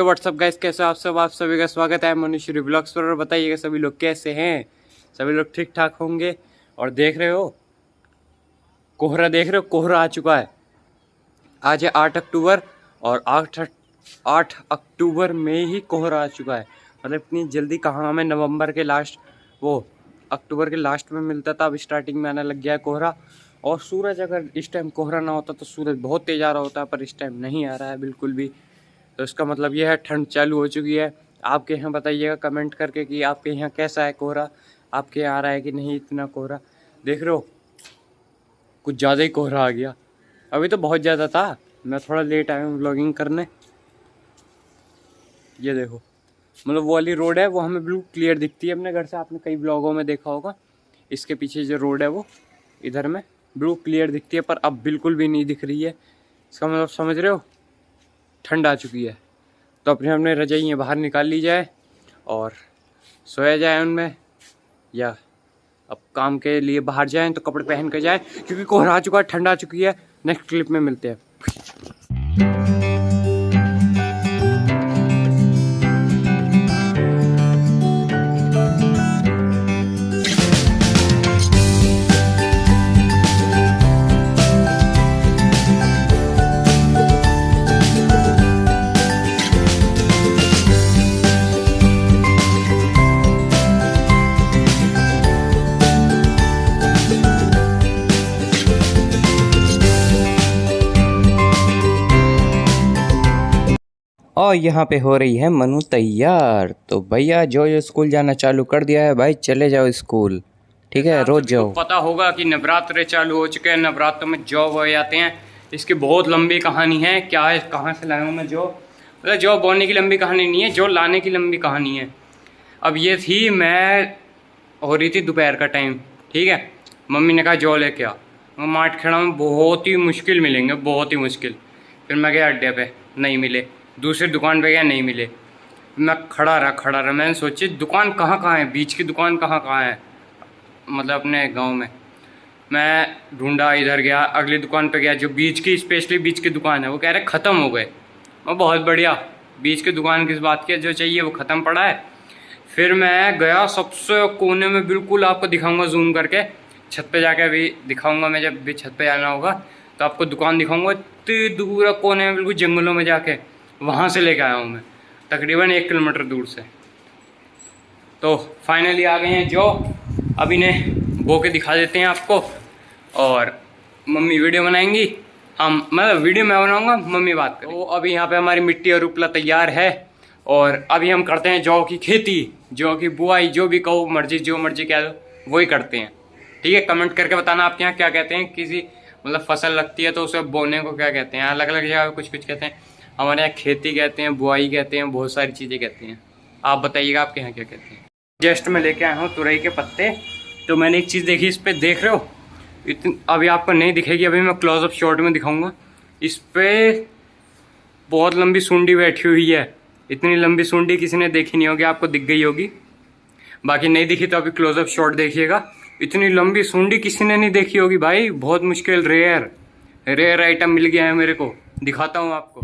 WhatsApp guys, कैसे आप सभी का स्वागत है मनुष्य व्लॉग्स पर। और बताइएगा सभी लोग कैसे हैं, सभी लोग ठीक ठाक होंगे। और देख रहे हो कोहरा, देख रहे हो कोहरा आ चुका है। आज है 8 अक्टूबर और 8 अक्टूबर में ही कोहरा आ चुका है। मतलब इतनी जल्दी कहाँ, हमें नवंबर के लास्ट अक्टूबर के लास्ट में मिलता था, अब स्टार्टिंग में आने लग गया है कोहरा। और सूरज, अगर इस टाइम कोहरा ना होता तो सूरज बहुत तेज आ रहा होता, पर इस टाइम नहीं आ रहा है बिल्कुल भी। तो इसका मतलब यह है ठंड चालू हो चुकी है। आपके यहाँ बताइएगा कमेंट करके कि आपके यहाँ कैसा है कोहरा, आपके यहाँ आ रहा है कि नहीं इतना कोहरा। देख रहे हो कुछ ज़्यादा ही कोहरा आ गया, अभी तो बहुत ज़्यादा था। मैं थोड़ा लेट आया हूँ व्लॉगिंग करने। ये देखो, मतलब वो वाली रोड है वो हमें बिल्कुल क्लियर दिखती है अपने घर से। आपने कई ब्लॉगों में देखा होगा, इसके पीछे जो रोड है वो इधर में बिल्कुल क्लियर दिखती है, पर अब बिल्कुल भी नहीं दिख रही है। इसका मतलब समझ रहे हो, ठंड आ चुकी है। तो अपने रजाइयाँ बाहर निकाल ली जाए और सोया जाए उनमें, या अब काम के लिए बाहर जाएं तो कपड़े पहन कर जाएं, क्योंकि कोहरा आ चुका है, ठंड आ चुकी है। नेक्स्ट क्लिप में मिलते हैं। और यहाँ पे हो रही है मनु तैयार। तो भैया जो स्कूल जाना चालू कर दिया है, भाई चले जाओ स्कूल, ठीक है, रोज जाओ। पता होगा कि नवरात्र चालू हो चुके हैं, नवरात्र में जौ बोए जाते हैं। इसकी बहुत लंबी कहानी है। क्या है, कहाँ से लाया हूँ मैं जौ, मतलब जौ बोने की लंबी कहानी नहीं है, जौ लाने की लंबी कहानी है। अब ये थी, मैं हो रही थी दोपहर का टाइम, ठीक है। मम्मी ने कहा जौ लेके आ। माटखेड़ा में बहुत ही मुश्किल मिलेंगे, बहुत ही मुश्किल। फिर मैं गया अड्डे पे, नहीं मिले। दूसरी दुकान पे गया, नहीं मिले। मैं खड़ा रहा। मैंने सोची दुकान कहाँ है, बीच की दुकान कहाँ है, मतलब अपने गांव में। मैं ढूंढा, इधर गया, अगली दुकान पे गया, जो बीच की स्पेशली बीच की दुकान है, वो कह रहे ख़त्म हो गए। और बहुत बढ़िया, बीच की दुकान किस बात की, जो चाहिए वो ख़त्म पड़ा है। फिर मैं गया सबसे कोने में, बिल्कुल आपको दिखाऊंगा जूम करके, छत पे जाके अभी दिखाऊंगा। मैं जब भी छत पे जाना होगा तो आपको दुकान दिखाऊंगा। इतनी दूर कोने में, बिल्कुल जंगलों में जाके वहाँ से लेके आया हूँ मैं, तकरीबन 1 किलोमीटर दूर से। तो फाइनली आ गए हैं जो, अब इन्हें बो के दिखा देते हैं आपको। और मम्मी वीडियो बनाएंगी, हम मतलब वीडियो मैं बनाऊंगा, मम्मी बात करें। तो अभी यहाँ पे हमारी मिट्टी और उपला तैयार है, और अभी हम करते हैं जौ की खेती, जौ की बुआई, जो भी कहो मर्जी, जो मर्जी कह दो वही करते हैं, ठीक है। कमेंट करके बताना आपके यहाँ क्या कहते हैं। किसी मतलब फसल लगती है तो उसे बोने को क्या कहते हैं, अलग अलग जगह कुछ कुछ कहते हैं। हमारे यहाँ खेती कहते हैं, बुआई कहते हैं, बहुत सारी चीज़ें कहते हैं। आप बताइएगा आपके यहाँ क्या कहते हैं। जस्ट मैं लेके आया हूँ तुरई के पत्ते। तो मैंने एक चीज़ देखी, इस पर देख रहे हो, इतनी अभी आपको नहीं दिखेगी, अभी मैं क्लोजअप शॉट में दिखाऊंगा। इस पर बहुत लंबी सूंडी बैठी हुई है। इतनी लंबी सूंडी किसी ने देखी नहीं होगी, आपको दिख गई होगी, बाकी नहीं दिखी तो अभी क्लोजअप शॉट देखिएगा। इतनी लंबी सूंडी किसी ने नहीं देखी होगी भाई, बहुत मुश्किल, रेयर आइटम मिल गया है मेरे को, दिखाता हूँ आपको।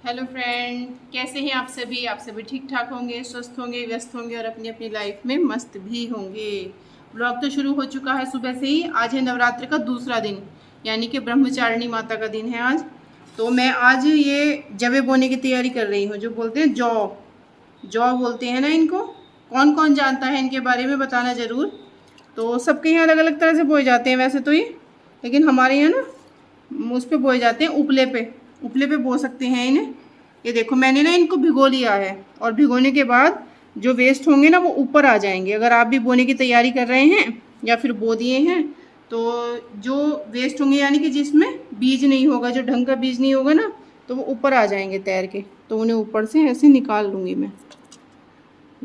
हेलो फ्रेंड, कैसे हैं आप सभी? आप सभी ठीक ठाक होंगे, स्वस्थ होंगे, व्यस्त होंगे और अपनी अपनी लाइफ में मस्त भी होंगे। ब्लॉग तो शुरू हो चुका है सुबह से ही। आज है नवरात्र का दूसरा दिन, यानी कि ब्रह्मचारिणी माता का दिन है आज। तो मैं आज ये जवे बोने की तैयारी कर रही हूँ, जो बोलते हैं जौ बोलते हैं ना इनको। कौन कौन जानता है इनके बारे में बताना ज़रूर। तो सबके यहाँ अलग अलग तरह से बोए जाते हैं वैसे तो ये, लेकिन हमारे यहाँ ना उस पर बोए जाते हैं, उपले पे बो सकते हैं इन्हें। ये देखो, मैंने ना इनको भिगो लिया है, और भिगोने के बाद जो वेस्ट होंगे ना वो ऊपर आ जाएंगे। अगर आप भी बोने की तैयारी कर रहे हैं या फिर बो दिए हैं, तो जो वेस्ट होंगे, यानी कि जिसमें बीज नहीं होगा, जो ढंग का बीज नहीं होगा ना, तो वो ऊपर आ जाएंगे तैर के। तो उन्हें ऊपर से ऐसे निकाल लूँगी मैं।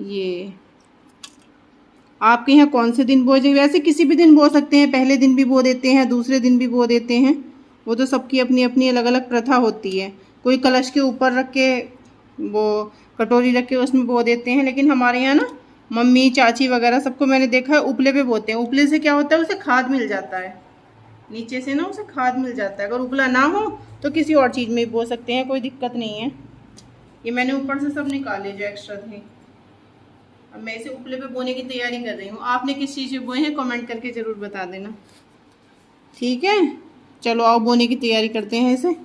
ये आपके यहाँ कौन से दिन बोए जाए? वैसे किसी भी दिन बो सकते हैं, पहले दिन भी बो देते हैं, दूसरे दिन भी बो देते हैं। वो तो सबकी अपनी अपनी अलग अलग प्रथा होती है। कोई कलश के ऊपर रख के, वो कटोरी रख के उसमें बो देते हैं, लेकिन हमारे यहाँ ना मम्मी चाची वगैरह सबको मैंने देखा है उपले पे बोते हैं। उपले से क्या होता है, उसे खाद मिल जाता है। नीचे से ना उसे खाद मिल जाता है। अगर उपला ना हो तो किसी और चीज़ में भी बो सकते हैं, कोई दिक्कत नहीं है। ये मैंने ऊपर से सब निकाले जो एक्स्ट्रा थे। अब मैं इसे उपले पे बोने की तैयारी कर रही हूँ। आपने किस चीज़ में बोए हैं कमेंट करके ज़रूर बता देना, ठीक है। चलो आओ बोने की तैयारी करते हैं इसे।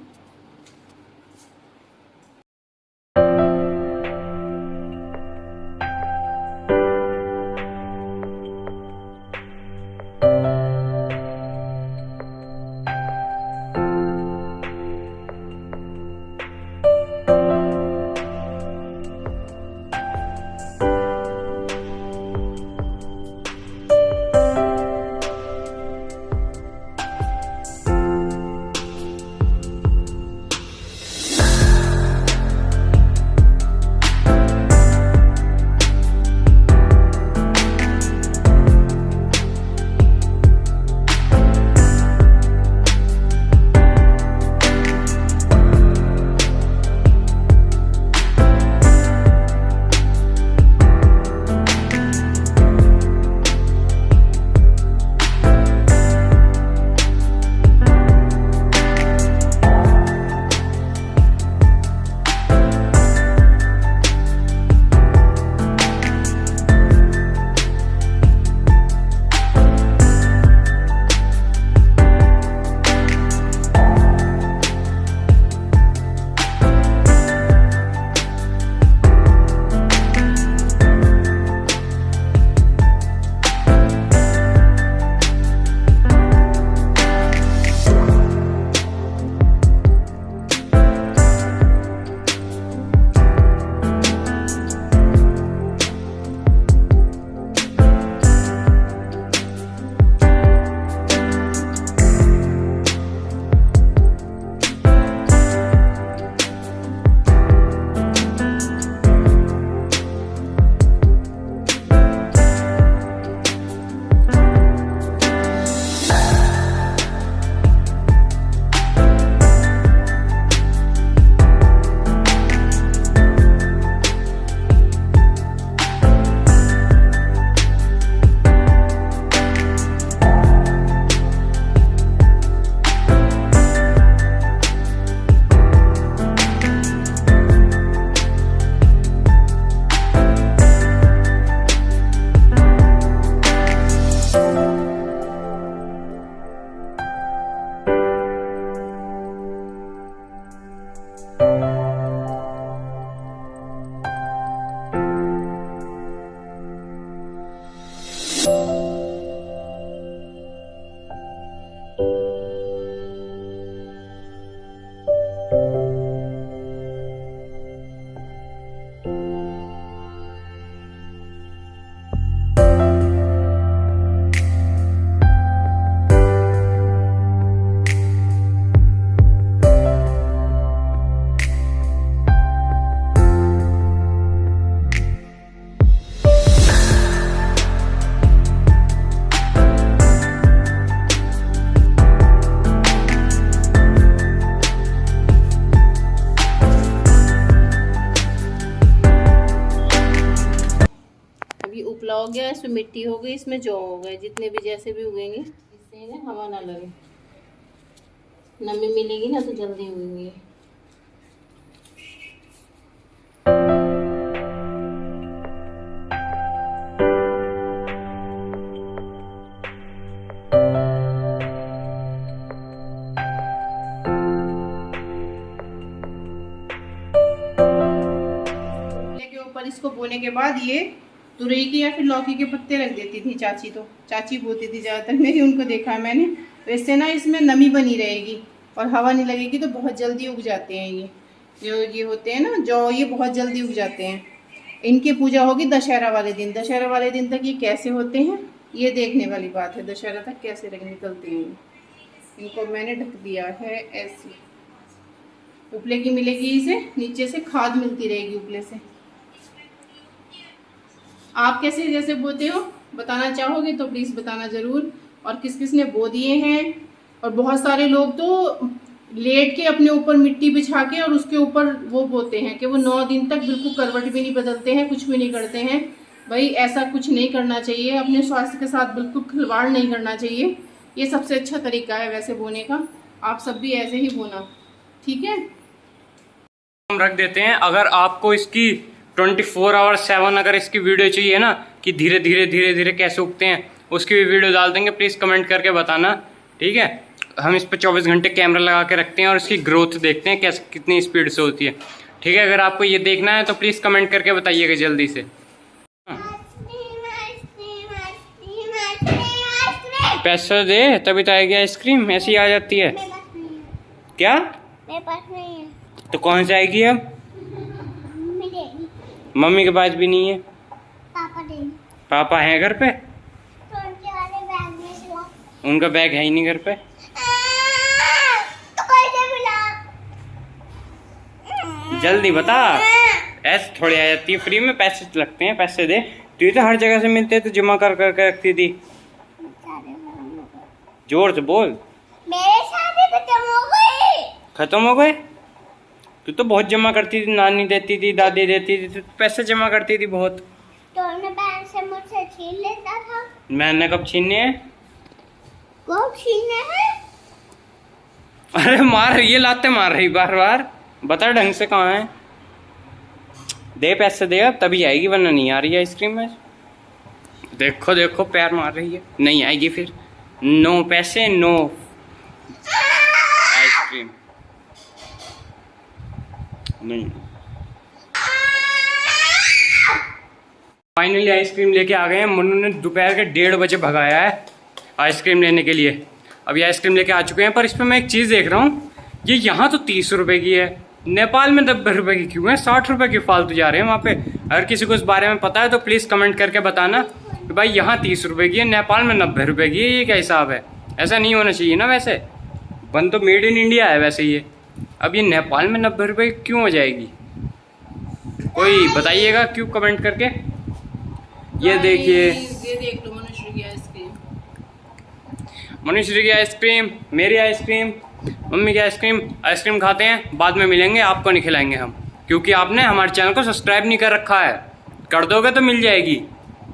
उपला हो गया, इसमें मिट्टी हो गई, इसमें जौ हो गए, जितने भी जैसे भी उगेंगे इससे ना हवा ना लगे, नमी मिलेगी ना तो जल्दी उगेंगे। उपले के ऊपर इसको बोने के बाद ये तुरई के या फिर लौकी के पत्ते रख देती थी चाची, तो चाची बोती थी ज़्यादातर, मेरी उनको देखा मैंने। तो इससे ना इसमें नमी बनी रहेगी और हवा नहीं लगेगी, तो बहुत जल्दी उग जाते हैं ये जो ये होते हैं ना जो, ये बहुत जल्दी उग जाते हैं। इनकी पूजा होगी दशहरा वाले दिन। दशहरा वाले दिन तक ये कैसे होते हैं ये देखने वाली बात है, दशहरा तक कैसे निकलते हैं। इनको मैंने ढक दिया है ऐसे। उपले की मिलेगी इसे, नीचे से खाद मिलती रहेगी उपले से। आप कैसे जैसे बोते हो बताना चाहोगे तो प्लीज़ बताना ज़रूर, और किस किस ने बो दिए हैं। और बहुत सारे लोग तो लेट के अपने ऊपर मिट्टी बिछा के और उसके ऊपर वो बोते हैं कि वो 9 दिन तक बिल्कुल करवट भी नहीं बदलते हैं, कुछ भी नहीं करते हैं। भाई ऐसा कुछ नहीं करना चाहिए, अपने स्वास्थ्य के साथ बिल्कुल खिलवाड़ नहीं करना चाहिए। ये सबसे अच्छा तरीका है वैसे बोने का, आप सब भी ऐसे ही बोना, ठीक है। हम रख देते हैं। अगर आपको इसकी 24/7 अगर इसकी वीडियो चाहिए ना कि धीरे धीरे कैसे उगते हैं, उसकी भी वीडियो डाल देंगे। प्लीज़ कमेंट करके बताना, ठीक है। हम इस पर 24 घंटे कैमरा लगा के रखते हैं और इसकी ग्रोथ देखते हैं कैसे कितनी स्पीड से होती है, ठीक है। अगर आपको ये देखना है तो प्लीज़ कमेंट करके बताइएगा जल्दी से। पैसा दे तभी तो आएगी आइसक्रीम, ऐसी आ जाती है क्या? मेरे पास नहीं है। तो कौन से आएगी अब? मम्मी देगी। मम्मी के पास भी नहीं है। पापा देगी। पापा हैं घर पे? तो उनके वाले बैग में से ला। उनका बैग है ही नहीं घर पे। तो कैसे मिला? जल्दी बता, ऐसे थोड़ी आ जाती है, फ्री में पैसे लगते हैं, पैसे दे। तू तो हर जगह से मिलते तो जमा कर कर रखती थी। जोर से बोल। मेरे सारे खत्म हो गए। खत्म हो गए? तू तो बहुत जमा करती थी, नानी देती थी, दादी देती थी, तू पैसे जमा करती थी बहुत। तो मैं बैंक से मुझसे छीन लेता था। मैंने कब छीने हैं? कब छीने हैं? अरे मार, ये लाते मार रही बार बार, बता ढंग से कहाँ है। दे पैसे दे, अब तभी आएगी, वरना नहीं आ रही है आइसक्रीम में। देखो देखो पैर मार रही है, नहीं आएगी फिर। नो पैसे नो आइसक्रीम नहीं। फाइनली आइसक्रीम लेके आ गए हैं। मनु ने दोपहर के 1:30 बजे भगाया है आइसक्रीम लेने के लिए। अभी आइसक्रीम लेके आ चुके हैं, पर इस पर मैं एक चीज़ देख रहा हूँ, ये यहाँ तो 30 रुपए की है, नेपाल में 90 रुपए की क्यों है? 60 रुपए की फालतू जा रहे हैं वहाँ पे। अगर किसी को इस बारे में पता है तो प्लीज़ कमेंट करके बताना कि भाई यहाँ 30 रुपए की है, नेपाल में 90 रुपए की है, ये क्या हिसाब है? ऐसा नहीं होना चाहिए ना। वैसे बन तो मेड इन इंडिया है वैसे ये, अब ये नेपाल में 90 रुपए क्यों हो जाएगी? कोई बताइएगा क्यों, कमेंट करके। ये देखिए, ये देख लो मनुष्य की आइसक्रीम, मनुष्य की आइसक्रीम, मेरी आइसक्रीम, मम्मी की आइसक्रीम। आइसक्रीम खाते हैं, बाद में मिलेंगे, आपको नहीं खिलाएंगे हम, क्योंकि आपने हमारे चैनल को सब्सक्राइब नहीं कर रखा है। कर दोगे तो मिल जाएगी,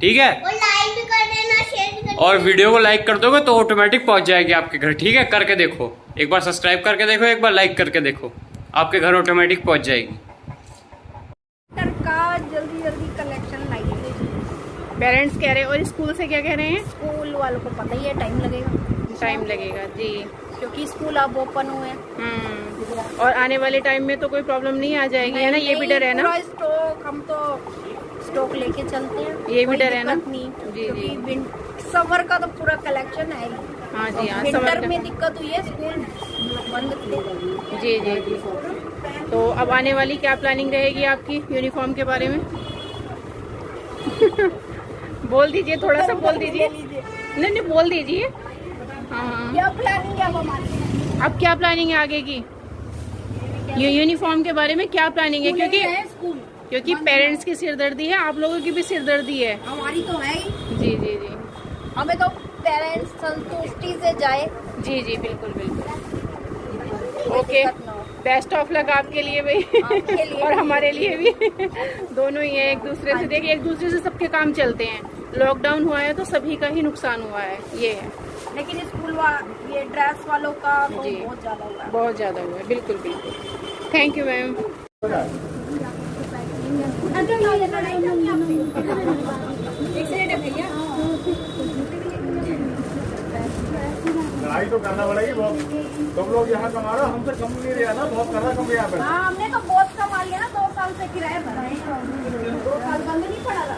ठीक है। और लाइक भी कर देना, शेयर भी कर देना। और वीडियो को लाइक कर दोगे तो ऑटोमेटिक पहुंच जाएगी आपके घर, ठीक है। करके देखो, एक बार सब्सक्राइब करके देखो, एक बार लाइक करके देखो, आपके घर ऑटोमेटिक पहुंच जाएगी। का जल्दी कलेक्शन लाइए। पेरेंट्स कह रहे हैं, और स्कूल से क्या कह रहे हैं? स्कूल वालों को पता ही है टाइम लगेगा। टाइम लगेगा जी, क्योंकि स्कूल अब ओपन हुए हैं। और आने वाले टाइम में तो कोई प्रॉब्लम नहीं आ जाएगी, है ना? ये भी डर है ना? स्टॉक हम तो स्टॉक लेके चलते हैं, ये भी डर है ना? नहीं जी, क्योंकि समर का तो पूरा कलेक्शन है ही। हाँ जी हाँ, विंटर में दिक्कत हुई है, स्कूल बंद थे। जी जी जी। तो अब आने वाली क्या प्लानिंग रहेगी आपकी यूनिफॉर्म के बारे में? बोल दीजिए, थोड़ा सा बोल दीजिए। नहीं बोल दीजिए। हाँ, क्या प्लानिंग है अब हमारी? अब क्या प्लानिंग है आगे की? ये यूनिफॉर्म के बारे में क्या प्लानिंग है? क्योंकि पेरेंट्स की सिरदर्दी है, आप लोगों की भी सिरदर्दी है। हमारी तो है ही। जी जी जी, हमें तो पेरेंट्स संतुष्टि से जाए। जी जी, बिल्कुल बिल्कुल। ओके, बेस्ट ऑफ लक आपके लिए भाई और हमारे लिए भी। दोनों ही है, एक दूसरे से देखिए, एक दूसरे से सबके काम चलते हैं। लॉकडाउन हुआ है तो सभी का ही नुकसान हुआ है, ये है। लेकिन स्कूल ये ड्रेस वालों का तो जी, बहुत ज्यादा हुआ है। बहुत ज़्यादा हुआ है, बिल्कुल बिल्कुल। Thank you ma'am. लड़ाई तो करना पड़ेगी बहुत। तुम लोग यहाँ कमा रहे हो, हमसे कम नहीं रहा ना, बहुत कर रहा कम यहाँ पे। हाँ, हमने तो बहुत कमा लिया ना, 2 साल से किराया भरा है, 2 साल बंद नहीं पड़ा था।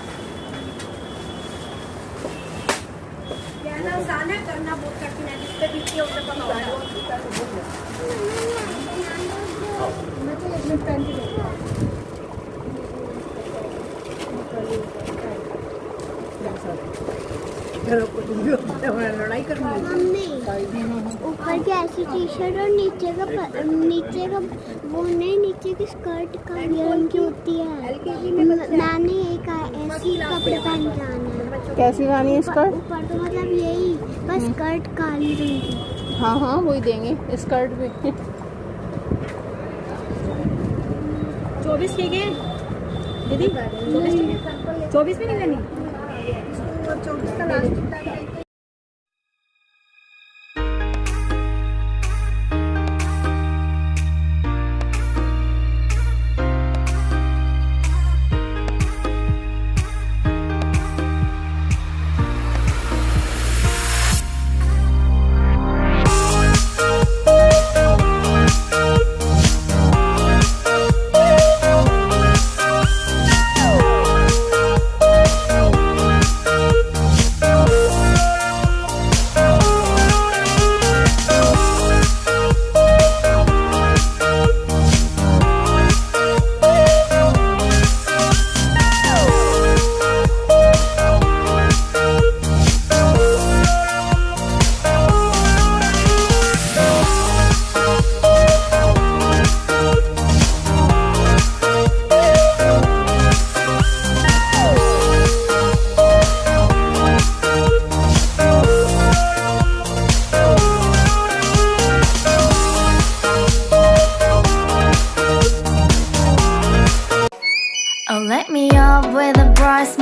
कहना आसान है, करना बहुत कठिन है, जिसपे बीती है उसे पता होगा। लड़ाई करनी मम्मी, ऊपर की ऐसी टी शर्ट और नीचे का वो नहीं, नीचे की स्कर्ट काली रंग की होती है। मैंने एक ऐसी कपड़े पहन के आना है। कैसी लानी है स्कर्ट? ऊपर तो मतलब यही, बस स्कर्ट काली रंग की। हाँ हाँ, वही देंगे स्कर्ट भी। 24 की है दीदी, 24 में नहीं लेनी, 24 का last.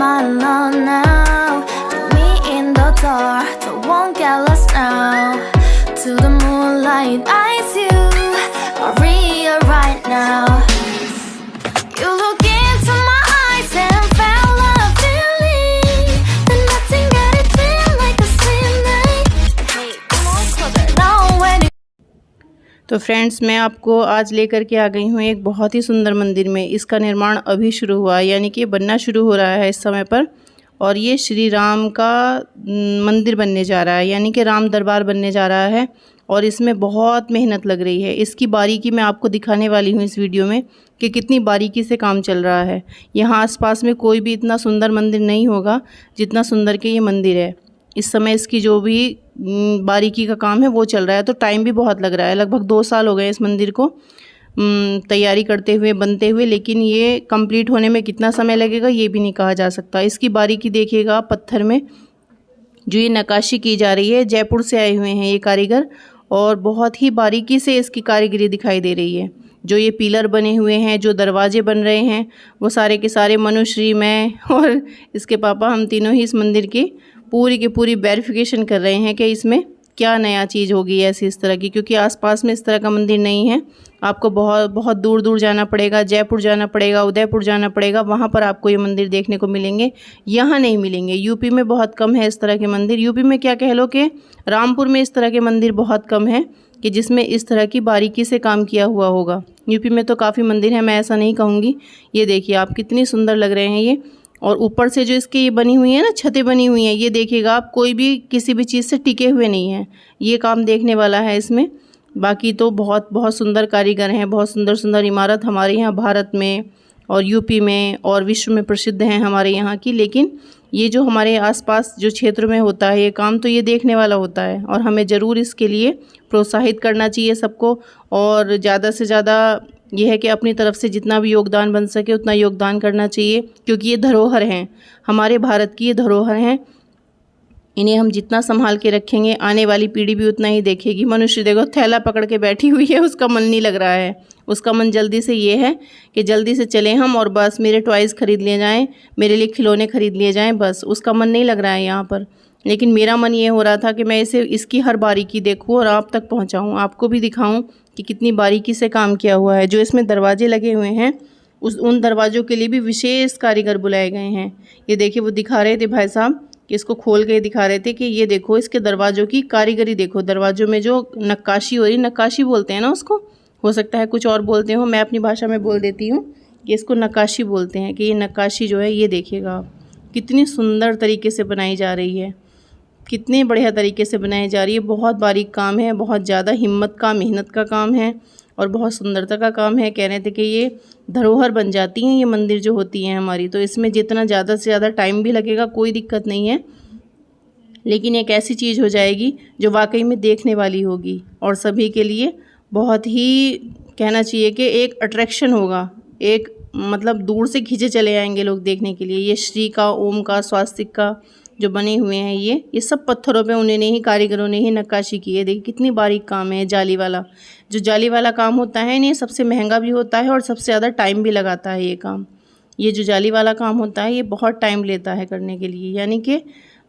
smile on now. Put me in the dark, so won't get lost now. To the moonlight, eyes you are real right now. You look into my eyes and felt a feeling that nothing got it feel like a slim night. Hey, come on closer now when it तो friends, मैं आपको आज लेकर के आ गई हूँ एक बहुत ही सुंदर मंदिर में। इसका निर्माण अभी शुरू हुआ है, यानी कि बनना शुरू हो रहा है इस समय पर। और ये श्री राम का मंदिर बनने जा रहा है, यानी कि राम दरबार बनने जा रहा है। और इसमें बहुत मेहनत लग रही है। इसकी बारीकी मैं आपको दिखाने वाली हूँ इस वीडियो में कि कितनी बारीकी से काम चल रहा है। यहाँ आसपास में कोई भी इतना सुंदर मंदिर नहीं होगा जितना सुंदर के ये मंदिर है। इस समय इसकी जो भी बारीकी का काम है वो चल रहा है। तो टाइम भी बहुत लग रहा है, लगभग 2 साल हो गए इस मंदिर को तैयारी करते हुए, बनते हुए। लेकिन ये कंप्लीट होने में कितना समय लगेगा ये भी नहीं कहा जा सकता। इसकी बारीकी देखिएगा, पत्थर में जो ये नक्काशी की जा रही है, जयपुर से आए हुए हैं ये कारीगर, और बहुत ही बारीकी से इसकी कारीगरी दिखाई दे रही है। जो ये पिलर बने हुए हैं, जो दरवाजे बन रहे हैं, वो सारे के सारे मनुश्री, मैं और इसके पापा, हम तीनों ही इस मंदिर की पूरी वेरिफिकेशन कर रहे हैं कि इसमें क्या नया चीज़ होगी ऐसी इस तरह की, क्योंकि आसपास में इस तरह का मंदिर नहीं है। आपको बहुत दूर दूर जाना पड़ेगा, जयपुर जाना पड़ेगा, उदयपुर जाना पड़ेगा, वहाँ पर आपको ये मंदिर देखने को मिलेंगे। यहाँ नहीं मिलेंगे। यूपी में बहुत कम है इस तरह के मंदिर। यूपी में क्या कह लो कि रामपुर में इस तरह के मंदिर बहुत कम है कि जिसमें इस तरह की बारीकी से काम किया हुआ होगा। यूपी में तो काफ़ी मंदिर हैं, मैं ऐसा नहीं कहूँगी। ये देखिए आप, कितनी सुंदर लग रहे हैं ये। और ऊपर से जो इसकी ये बनी हुई है ना, छतें बनी हुई हैं, ये देखिएगा आप, कोई भी किसी भी चीज़ से टिके हुए नहीं हैं। ये काम देखने वाला है इसमें। बाकी तो बहुत सुंदर कारीगर हैं, बहुत सुंदर इमारत हमारे यहाँ भारत में और यूपी में और विश्व में प्रसिद्ध हैं हमारे यहाँ की। लेकिन ये जो हमारे आसपास जो क्षेत्र में होता है ये काम, तो ये देखने वाला होता है और हमें ज़रूर इसके लिए प्रोत्साहित करना चाहिए सबको। और ज़्यादा से ज़्यादा ये है कि अपनी तरफ से जितना भी योगदान बन सके उतना योगदान करना चाहिए, क्योंकि ये धरोहर हैं, हमारे भारत की ये धरोहर हैं। इन्हें हम जितना संभाल के रखेंगे आने वाली पीढ़ी भी उतना ही देखेगी। मनुष्य देखो थैला पकड़ के बैठी हुई है, उसका मन नहीं लग रहा है। उसका मन जल्दी से ये है कि जल्दी से चलें हम और बस मेरे टॉयज़ ख़रीद लिए जाएं, मेरे लिए खिलौने ख़रीद लिए जाएं, बस उसका मन नहीं लग रहा है यहाँ पर। लेकिन मेरा मन ये हो रहा था कि मैं इसकी हर बारीकी देखूँ और आप तक पहुँचाऊँ, आपको भी दिखाऊँ कि कितनी बारीकी से काम किया हुआ है। जो इसमें दरवाजे लगे हुए हैं उन दरवाज़ों के लिए भी विशेष कारीगर बुलाए गए हैं। ये देखिए, वो दिखा रहे थे भाई साहब कि इसको खोल के दिखा रहे थे कि ये देखो इसके दरवाज़ों की कारीगरी देखो। दरवाज़ों में जो नक्काशी हो रही, नक्काशी बोलते हैं ना उसको, हो सकता है कुछ और बोलते हो, मैं अपनी भाषा में बोल देती हूँ कि इसको नक्काशी बोलते हैं। कि ये नक्काशी जो है, ये देखिएगा आप, कितनी सुंदर तरीके से बनाई जा रही है, कितने बढ़िया तरीके से बनाई जा रही है। बहुत बारीक काम है, बहुत ज़्यादा हिम्मत का, मेहनत का काम है और बहुत सुंदरता का काम है। कह रहे थे कि ये धरोहर बन जाती हैं ये मंदिर जो होती हैं हमारी, तो इसमें जितना ज़्यादा से ज़्यादा टाइम भी लगेगा कोई दिक्कत नहीं है, लेकिन एक ऐसी चीज़ हो जाएगी जो वाकई में देखने वाली होगी और सभी के लिए बहुत ही, कहना चाहिए कि एक अट्रैक्शन होगा। एक मतलब दूर से खींचे चले आएंगे लोग देखने के लिए। ये श्री का, ओम का, स्वास्तिक का जो बने हुए हैं, ये सब पत्थरों पे उन्होंने ही, कारीगरों ने ही नक्काशी की है। देखिए कितनी बारीक काम है। जाली वाला, जो जाली वाला काम होता है ये सबसे महंगा भी होता है और सबसे ज़्यादा टाइम भी लगाता है ये काम। ये जो जाली वाला काम होता है ये बहुत टाइम लेता है करने के लिए, यानी कि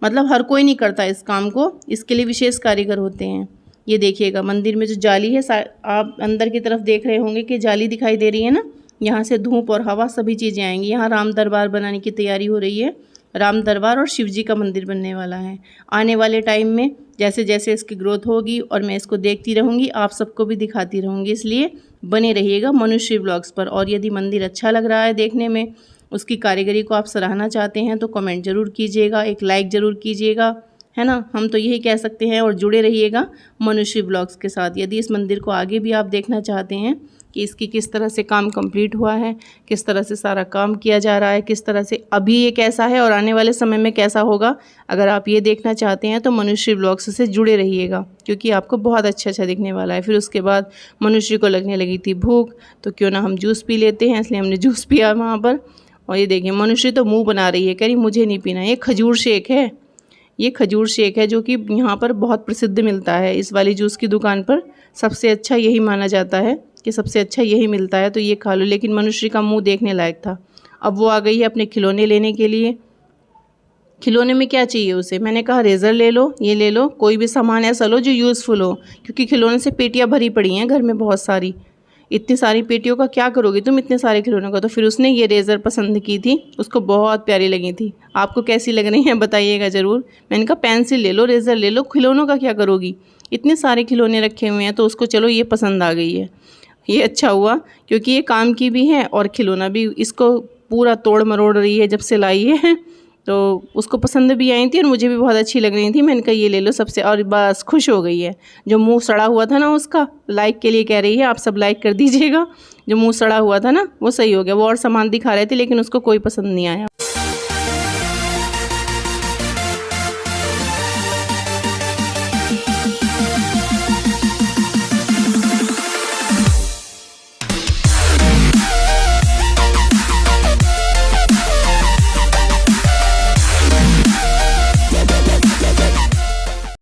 मतलब हर कोई नहीं करता इस काम को, इसके लिए विशेष कारीगर होते हैं। ये देखिएगा मंदिर में जो जाली है, आप अंदर की तरफ देख रहे होंगे कि जाली दिखाई दे रही है ना, यहाँ से धूप और हवा सभी चीज़ें आएंगी। यहाँ राम दरबार बनाने की तैयारी हो रही है। राम दरबार और शिव जी का मंदिर बनने वाला है। आने वाले टाइम में जैसे जैसे इसकी ग्रोथ होगी और मैं इसको देखती रहूँगी, आप सबको भी दिखाती रहूँगी, इसलिए बने रहिएगा मनुश्री व्लॉग्स पर। और यदि मंदिर अच्छा लग रहा है देखने में, उसकी कारीगरी को आप सराहना चाहते हैं तो कमेंट ज़रूर कीजिएगा, एक लाइक ज़रूर कीजिएगा, है ना। हम तो यही कह सकते हैं। और जुड़े रहिएगा मनुश्री व्लॉग्स के साथ। यदि इस मंदिर को आगे भी आप देखना चाहते हैं कि इसकी किस तरह से काम कंप्लीट हुआ है, किस तरह से सारा काम किया जा रहा है, किस तरह से अभी ये कैसा है और आने वाले समय में कैसा होगा, अगर आप ये देखना चाहते हैं तो मनुश्री व्लॉग्स से जुड़े रहिएगा, क्योंकि आपको बहुत अच्छा दिखने वाला है। फिर उसके बाद मनुश्री को लगने लगी थी भूख, तो क्यों ना हम जूस पी लेते हैं, इसलिए हमने जूस पिया वहाँ पर। और ये देखिए मनुश्री तो मुँह बना रही है, कह रही मुझे नहीं पीना। ये खजूर शेक है, ये खजूर शेक है जो कि यहाँ पर बहुत प्रसिद्ध मिलता है। इस वाली जूस की दुकान पर सबसे अच्छा यही माना जाता है कि सबसे अच्छा यही मिलता है, तो ये खा लो। लेकिन मनुश्री का मुंह देखने लायक था। अब वो आ गई है अपने खिलौने लेने के लिए, खिलौने में क्या चाहिए उसे, मैंने कहा रेज़र ले लो, ये ले लो, कोई भी सामान ऐसा लो जो यूज़फुल हो, क्योंकि खिलौने से पेटियाँ भरी पड़ी हैं घर में बहुत सारी। इतनी सारी पेटियों का क्या करोगी तुम, इतने सारे खिलौनों का। तो फिर उसने ये रेज़र पसंद की थी, उसको बहुत प्यारी लगी थी। आपको कैसी लग रही हैं बताइएगा ज़रूर। मैंने कहा पेंसिल ले लो, रेज़र ले लो, खिलौनों का क्या करोगी, इतने सारे खिलौने रखे हुए हैं। तो उसको चलो ये पसंद आ गई है। ये अच्छा हुआ क्योंकि ये काम की भी है और खिलौना भी इसको पूरा तोड़ मरोड़ रही है जब से लाई है। तो उसको पसंद भी आई थी और मुझे भी बहुत अच्छी लग रही थी। मैंने कहा ये ले लो सबसे, और बस खुश हो गई है। जो मुंह सड़ा हुआ था ना उसका, लाइक के लिए कह रही है, आप सब लाइक कर दीजिएगा। जो मुंह सड़ा हुआ था ना वो सही हो गया। वो और सामान दिखा रहे थे लेकिन उसको कोई पसंद नहीं आया।